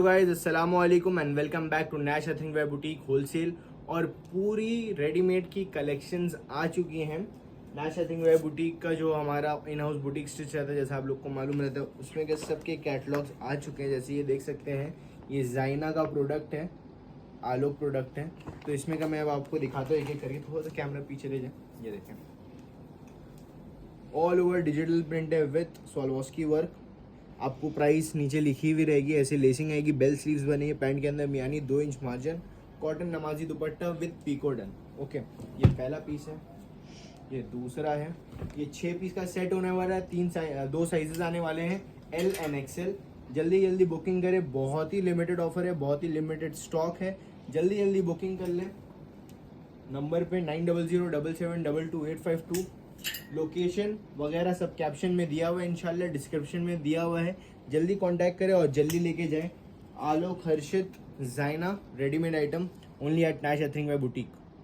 Guys अस्सलाम वालेकुम and welcome back to Nash अथिंगवेयर बुटीक होलसेल। और पूरी रेडीमेड की कलेक्शंस आ चुकी हैं। नैश अथिंगवेयर बुटीक का जो हमारा इन हाउस बुटीक स्टिच रहता है, जैसा आप लोग को मालूम रहता है, उसमें के सबके कैटलॉग्स आ चुके हैं। जैसे ये देख सकते हैं, ये जाइना का प्रोडक्ट है, आलोक प्रोडक्ट है। तो इसमें का मैं अब आपको दिखाता हूँ एक एक करके। थोड़ा सा कैमरा पीछे ले जाए, ये देखें, ऑल ओवर डिजिटल प्रिंट है विथ सोलवॉस्की वर्क। आपको प्राइस नीचे लिखी हुई रहेगी। ऐसे लेसिंग आएगी, बेल स्लीव्स बनेगी, पैंट के अंदर मियानी 2 इंच मार्जिन, कॉटन नमाजी dupatta with picot done. Okay, ये पहला पीस है, ये दूसरा है। ये 6 पीस का सेट होने वाला है। 2 साइजेस आने वाले हैं, एल एंड एक्सएल। जल्दी जल्दी बुकिंग करें, बहुत ही लिमिटेड ऑफर है, बहुत ही लिमिटेड स्टॉक है। जल्दी जल्दी बुकिंग कर लें नंबर पे 9007722852। लोकेशन वगैरह सब कैप्शन में दिया हुआ है, इंशाल्लाह डिस्क्रिप्शन में दिया हुआ है। जल्दी कांटेक्ट करें और जल्दी लेके जाएं। आलोक, हर्षित, जाइना readymade item only at Nash अथिंगवेयर बुटीक।